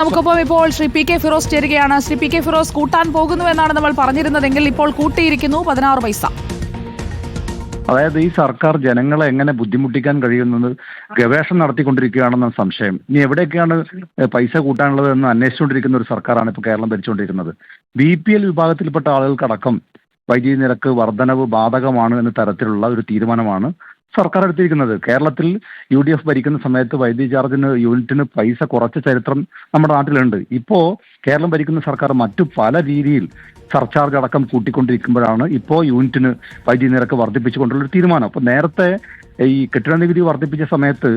നമുക്കൊപ്പം ഇപ്പോൾ Shri P K Firoz ചേരുകയാണ്. ശ്രീ പി കെ ഫിറോസ്, കൂട്ടാൻ പോകുന്നു എന്നാണ് നമ്മൾ പറഞ്ഞിരുന്നതെങ്കിൽ ഇപ്പോൾ കൂട്ടിയിരിക്കുന്നു 16 പൈസ. അതായത് ഈ സർക്കാർ ജനങ്ങളെ എങ്ങനെ ബുദ്ധിമുട്ടിക്കാൻ കഴിയുന്നത് ഗവേഷണം നടത്തിക്കൊണ്ടിരിക്കുകയാണെന്ന സംശയം. ഇനി എവിടെയൊക്കെയാണ് പൈസ കൂട്ടാനുള്ളത് എന്ന് അന്വേഷിച്ചുകൊണ്ടിരിക്കുന്ന ഒരു സർക്കാരാണ് ഇപ്പോൾ കേരളം ഭരിച്ചുകൊണ്ടിരിക്കുന്നത്. BPL വിഭാഗത്തിൽപ്പെട്ട ആളുകൾക്കടക്കം വൈദ്യുതി നിരക്ക് വർധനവ് ബാധകമാണ് എന്ന തരത്തിലുള്ള ഒരു തീരുമാനമാണ് സർക്കാർ എടുത്തിരിക്കുന്നത്. കേരളത്തിൽ UDF ഭരിക്കുന്ന സമയത്ത് വൈദ്യുതി ചാർജിന് യൂണിറ്റിന് പൈസ കുറച്ച ചരിത്രം നമ്മുടെ നാട്ടിലുണ്ട്. ഇപ്പോൾ കേരളം ഭരിക്കുന്ന സർക്കാർ മറ്റു പല രീതിയിൽ സർചാർജ് അടക്കം കൂട്ടിക്കൊണ്ടിരിക്കുമ്പോഴാണ് ഇപ്പോൾ യൂണിറ്റിന് വൈദ്യുതി നിരക്ക് വർദ്ധിപ്പിച്ചുകൊണ്ടുള്ളൊരു തീരുമാനം. അപ്പോൾ നേരത്തെ ഈ കെട്ടിട നികുതി വർദ്ധിപ്പിച്ച സമയത്ത്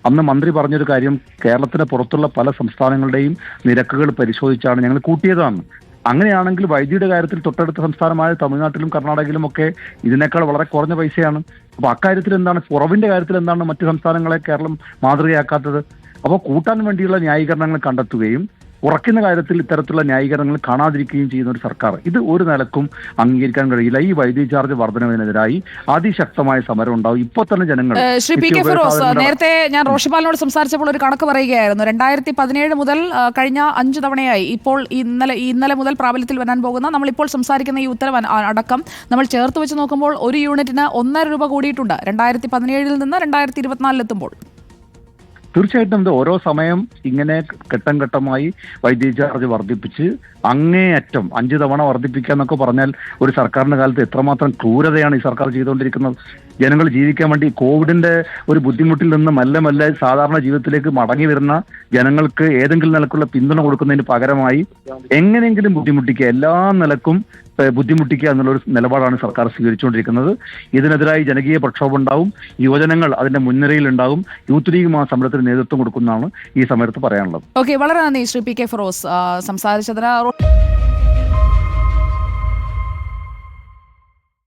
അന്ന് മന്ത്രി പറഞ്ഞൊരു കാര്യം, കേരളത്തിന് പുറത്തുള്ള പല സംസ്ഥാനങ്ങളുടെയും നിരക്കുകൾ പരിശോധിച്ചാണ് ഞങ്ങൾ കൂട്ടിയതാണ്. അങ്ങനെയാണെങ്കിൽ വൈദ്യുതിയുടെ കാര്യത്തിൽ തൊട്ടടുത്ത സംസ്ഥാനമായ തമിഴ്നാട്ടിലും കർണാടകയിലും ഒക്കെ ഇതിനേക്കാൾ വളരെ കുറഞ്ഞ പൈസയാണ്. അപ്പോൾ അക്കാര്യത്തിൽ എന്താണ്, കുറവിന്റെ കാര്യത്തിൽ എന്താണ് മറ്റു സംസ്ഥാനങ്ങളെ കേരളം മാതൃകയാക്കാത്തത്? അപ്പോൾ കൂട്ടാൻ വേണ്ടിയുള്ള ന്യായീകരണങ്ങൾ കണ്ടെത്തുകയും കുറയ്ക്കുന്ന കാര്യത്തിൽ ഇത്തരത്തിലുള്ള ന്യായീകരണങ്ങൾ കാണാതിരിക്കുകയും ചെയ്യുന്ന ഒരു സർക്കാർ, ഇത് ഒരു നിലക്കും അംഗീകരിക്കാൻ കഴിയില്ല. ഈ വൈദ്യുതി ചാർജ് വർധനവിനെതിരായി അതിശക്തമായ സമരം ഉണ്ടാവും. ഇപ്പോൾ തന്നെ ജനങ്ങൾ. ശ്രീ പി കെ ഫിറോസ്, നേരത്തെ ഞാൻ റോഷിപാലിനോട് സംസാരിച്ചപ്പോൾ ഒരു കണക്ക് പറയുകയായിരുന്നു. 2017 മുതൽ കഴിഞ്ഞ 5 തവണയായി ഇപ്പോൾ ഇന്നലെ മുതൽ പ്രാബല്യത്തിൽ വരാൻ പോകുന്ന നമ്മളിപ്പോൾ സംസാരിക്കുന്ന ഈ ഉത്തരവ് അടക്കം നമ്മൾ ചേർത്ത് വെച്ച് നോക്കുമ്പോൾ ഒരു യൂണിറ്റിന് 1.5 രൂപ കൂടിയിട്ടുണ്ട് 2017 നിന്ന് 2024 എത്തുമ്പോൾ. തീർച്ചയായിട്ടും ഇത് ഓരോ സമയം ഇങ്ങനെ ഘട്ടം ഘട്ടമായി വൈദ്യുതി ചാർജ് വർദ്ധിപ്പിച്ച് അങ്ങേയറ്റം 5 തവണ വർദ്ധിപ്പിക്കുക എന്നൊക്കെ പറഞ്ഞാൽ ഒരു സർക്കാരിന്റെ കാലത്ത് എത്രമാത്രം ക്രൂരതയാണ് ഈ സർക്കാർ ചെയ്തുകൊണ്ടിരിക്കുന്നത്. ജനങ്ങൾ ജീവിക്കാൻ വേണ്ടി കോവിഡിന്റെ ഒരു ബുദ്ധിമുട്ടിൽ നിന്ന് മെല്ലെ മെല്ലെ സാധാരണ ജീവിതത്തിലേക്ക് മടങ്ങി വരുന്ന ജനങ്ങൾക്ക് ഏതെങ്കിലും നിലക്കുള്ള പിന്തുണ കൊടുക്കുന്നതിന് പകരമായി എങ്ങനെയെങ്കിലും ബുദ്ധിമുട്ടിക്കുക, എല്ലാ നിലക്കും ബുദ്ധിമുട്ടിക്കുക എന്നുള്ളൊരു നിലപാടാണ് സർക്കാർ സ്വീകരിച്ചുകൊണ്ടിരിക്കുന്നത്. ഇതിനെതിരായി ജനകീയ പ്രക്ഷോഭം ഉണ്ടാവും, യുവജനങ്ങൾ അതിന്റെ മുൻനിരയിലുണ്ടാവും. യൂത്ത് ലീഗ് സമരത്തിന് നേതൃത്വം കൊടുക്കുന്നതാണ് ഈ സമരത്ത് പറയാനുള്ളത്. ഓക്കെ, വളരെ നന്ദി ശ്രീ പി കെ ഫിറോസ് സംസാരിച്ചതിന്.